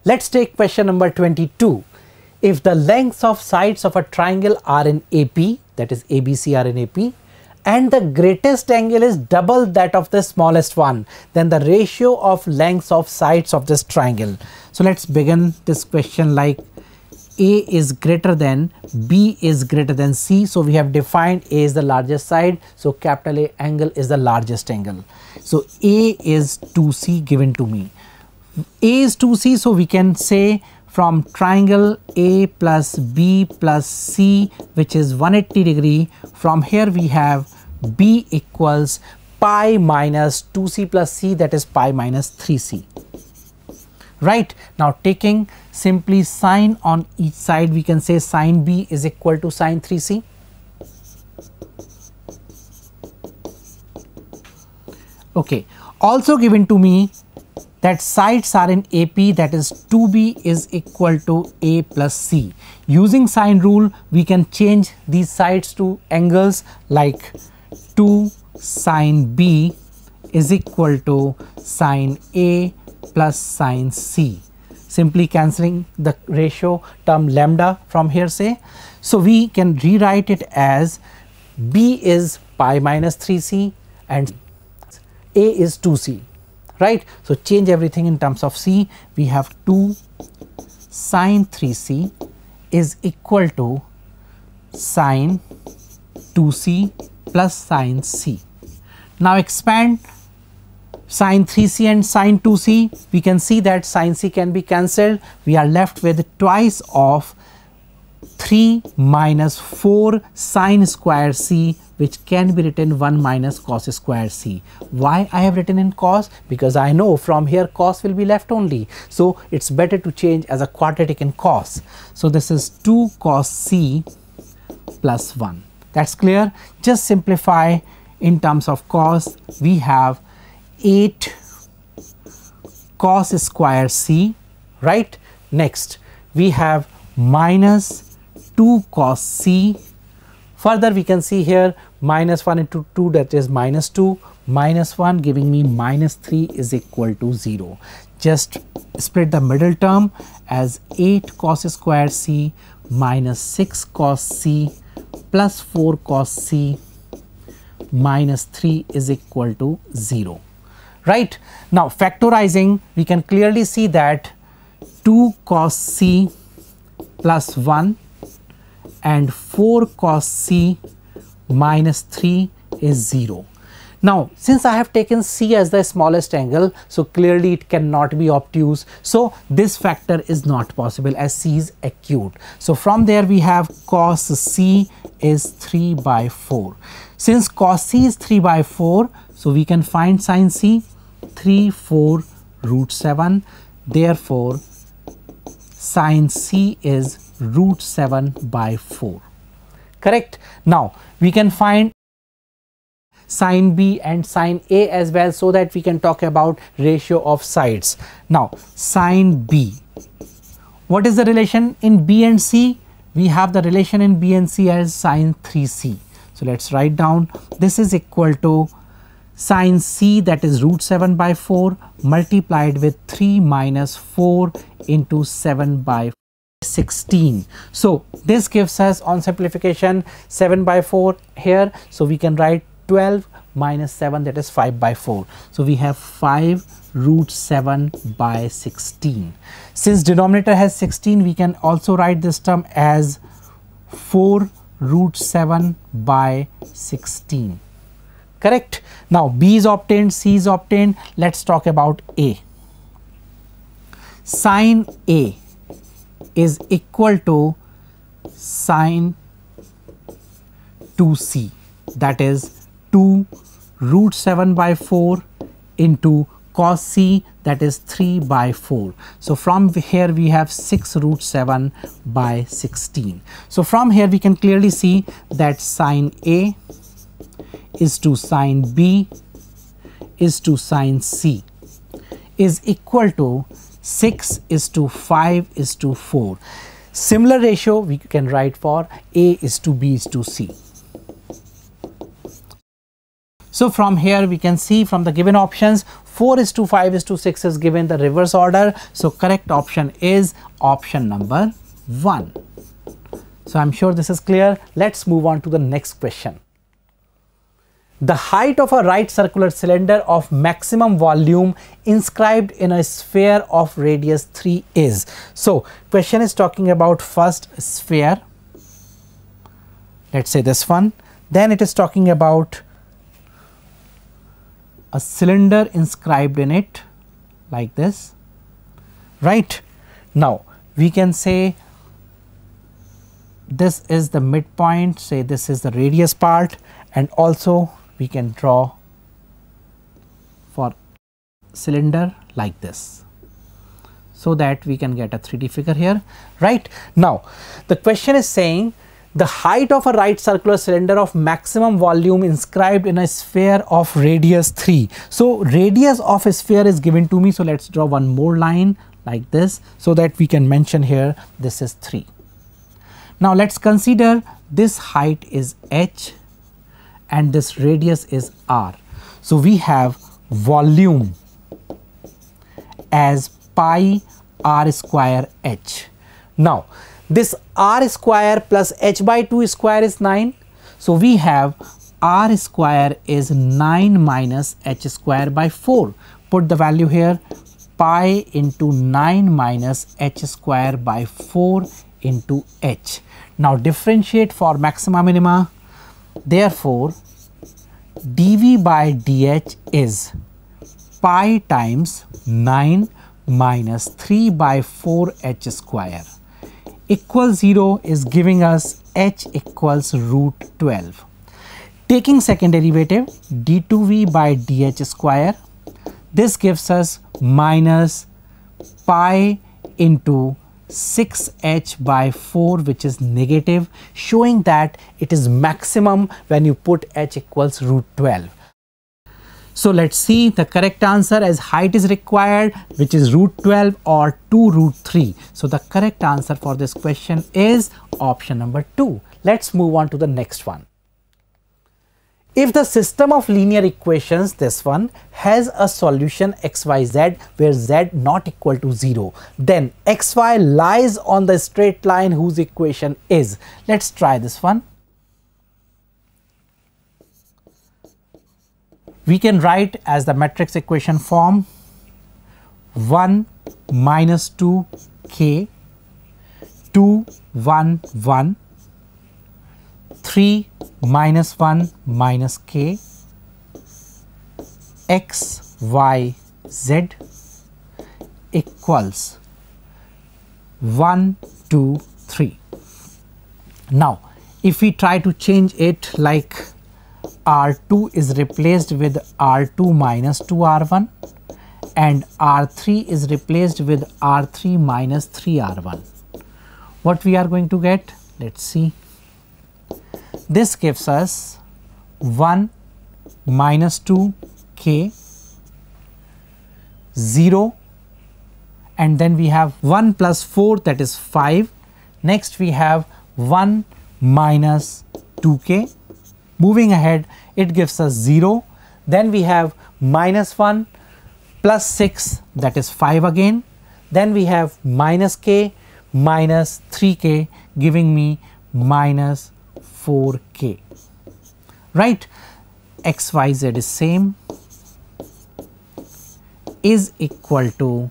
Let's take question number 22. If the lengths of sides of a triangle are in AP, that is ABC are in AP, and the greatest angle is double that of the smallest one, then the ratio of lengths of sides of this triangle. So let's begin this question like A is greater than, B is greater than C. So we have defined A is the largest side. So capital A angle is the largest angle. So A is 2C given to me. A is 2C, so we can say from triangle A plus B plus C, which is 180 degree, from here we have B equals pi minus 2C plus C, that is pi minus 3C. Right, now taking simply sine on each side, we can say sine B is equal to sine 3C. Okay, also given to me that sides are in AP, that is 2B is equal to A plus C. Using sine rule, we can change these sides to angles like 2 sine B is equal to sine A plus sine C. Simply cancelling the ratio term lambda from here say. So we can rewrite it as B is pi minus 3C and A is 2C. Right, so change everything in terms of C. We have 2 sine 3C is equal to sine 2C plus sine C. Now expand sine 3C and sine 2C. We can see that sine C can be cancelled. We are left with twice of 3 minus 4 sine square C, which can be written 1 minus cos square C. Why I have written in cos? Because I know from here cos will be left only. So it's better to change as a quadratic in cos. So this is 2 cos C plus 1. That's clear. Just simplify in terms of cos. We have 8 cos square C, right? Next we have minus 2 cos C. Further we can see here minus 1 into 2, that is minus 2, minus 1 giving me minus 3 is equal to 0. Just split the middle term as 8 cos square C minus 6 cos C plus 4 cos C minus 3 is equal to 0. Right, now factorizing, we can clearly see that 2 cos C plus 1 and 4 cos C minus 3 is 0. Now since I have taken C as the smallest angle, so clearly it cannot be obtuse. So this factor is not possible as C is acute. So from there we have cos C is 3 by 4. Since cos C is 3 by 4, so we can find sin C 3 4 root 7. Therefore sin C is root 7 by 4. Correct. Now we can find sin B and sin A as well, so that we can talk about ratio of sides. Now sin B, what is the relation in B and C? We have the relation in B and C as sin 3C. So let's write down, this is equal to sin C, that is root 7 by 4 multiplied with 3 minus 4 into 7 by 16. So this gives us on simplification 7 by 4 here. So we can write 12 minus 7, that is 5 by 4. So we have 5 root 7 by 16. Since denominator has 16, we can also write this term as 4 root 7 by 16. Correct. Now B is obtained, C is obtained. Let's talk about A. Sin A is equal to sin 2C, that is 2 root 7 by 4 into cos C, that is 3 by 4. So from here we have 6 root 7 by 16. So from here we can clearly see that sin A is to sin B is to sin C is equal to 6 is to 5 is to 4. Similar ratio we can write for A is to B is to C. So from here we can see from the given options 4:5:6 is given the reverse order. So correct option is option number 1. So I'm sure this is clear. Let's move on to the next question. The height of a right circular cylinder of maximum volume inscribed in a sphere of radius 3 is. So question is talking about first sphere. Let's say this one. Then it is talking about a cylinder inscribed in it like this, right? Now we can say this is the midpoint, say this is the radius part, and also we can draw for cylinder like this so that we can get a 3D figure here, right? Now the question is saying the height of a right circular cylinder of maximum volume inscribed in a sphere of radius 3. So radius of a sphere is given to me, so let's draw one more line like this so that we can mention here this is 3. Now let's consider this height is h and this radius is r. So we have volume as pi r square h. Now this r square plus h by 2 square is 9. So we have r square is 9 minus h square by 4. Put the value here, pi into 9 minus h square by 4 into h. Now differentiate for maxima minima. Therefore dv by dh is pi times 9 minus 3 by 4 h square equals 0 is giving us h equals root 12. Taking second derivative d2v by dh square, this gives us minus pi into 6h by 4, which is negative, showing that it is maximum when you put h equals root 12. So let's see, the correct answer as height is required, which is root 12 or 2 root 3. So the correct answer for this question is option number 2. Let's move on to the next one. If the system of linear equations, this one, has a solution xyz where z not equal to 0, then xy lies on the straight line whose equation is. Let's try this one. We can write as the matrix equation form 1 minus 2 k 2 1 1 3 minus 1 minus k x y z equals 1 2 3. Now if we try to change it, like R2 is replaced with R2 minus 2R1 and R3 is replaced with R3 minus 3R1. What we are going to get? Let's see. This gives us 1 minus 2 k 0, and then we have 1 plus 4, that is 5. Next we have 1 minus 2k. Moving ahead, it gives us 0. Then we have minus 1 plus 6, that is 5 again. Then we have minus k minus 3k, giving me minus 4k. Right? xyz is same, is equal to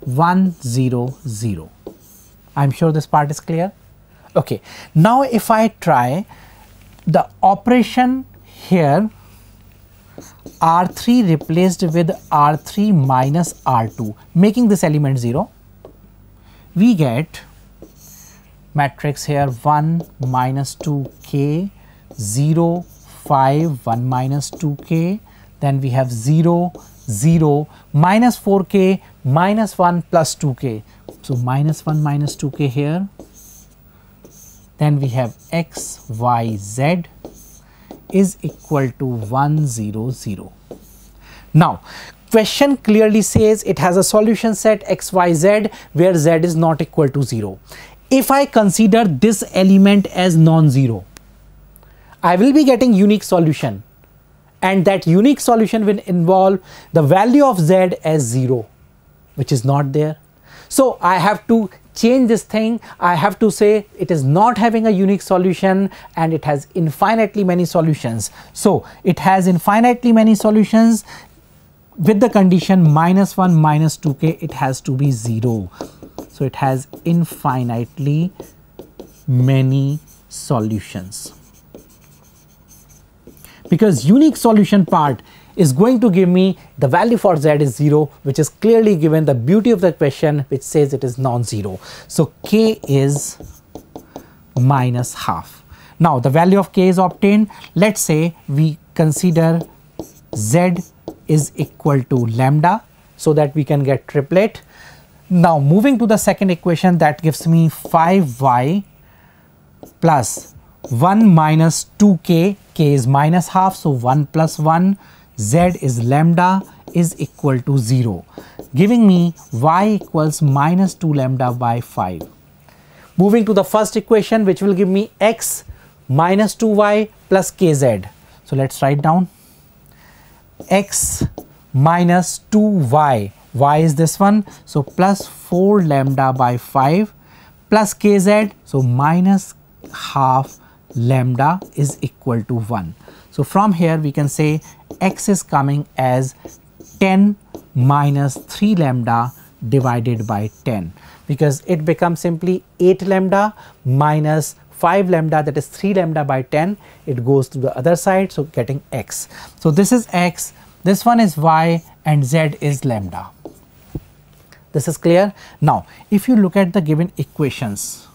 1 0 0. I'm sure this part is clear. Okay, now if I try the operation here, R3 replaced with R3 minus R2, making this element 0, we get matrix here 1 minus 2k 0 5 1 minus 2k, then we have 0 0 minus 4k minus 1 plus 2k, so minus 1 minus 2k here. Then we have x y z is equal to 1 0 0. Now question clearly says it has a solution set x y z where z is not equal to 0. If I consider this element as non-zero, I will be getting unique solution, and that unique solution will involve the value of z as 0, which is not there. So I have to change this thing. I have to say it is not having a unique solution and it has infinitely many solutions. So it has infinitely many solutions with the condition -1 -2k, it has to be 0. So it has infinitely many solutions, because unique solution part is going to give me the value for z is 0, which is clearly given, the beauty of the question which says it is non-zero. So k is -half. Now the value of k is obtained. Let's say we consider z is equal to lambda so that we can get triplet. Now moving to the second equation, that gives me 5y plus 1 minus 2k, k is -half, so 1 plus 1, z is lambda is equal to 0, giving me y equals -2 lambda by 5. Moving to the first equation, which will give me x minus 2y plus kz. So let's write down x minus 2y, y is this one, so plus 4 lambda by 5 plus kz, so -half lambda is equal to 1. So from here we can say x is coming as 10 minus 3 lambda divided by 10, because it becomes simply 8 lambda minus 5 lambda, that is 3 lambda by 10, it goes to the other side, so getting x. So this is x, this one is y, and z is lambda. This is clear. Now if you look at the given equations,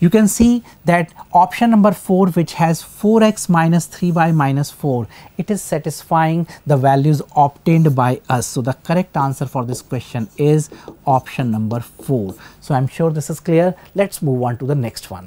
you can see that option number 4, which has 4x minus 3y minus 4, it is satisfying the values obtained by us. So the correct answer for this question is option number 4. So I'm sure this is clear. Let's move on to the next one.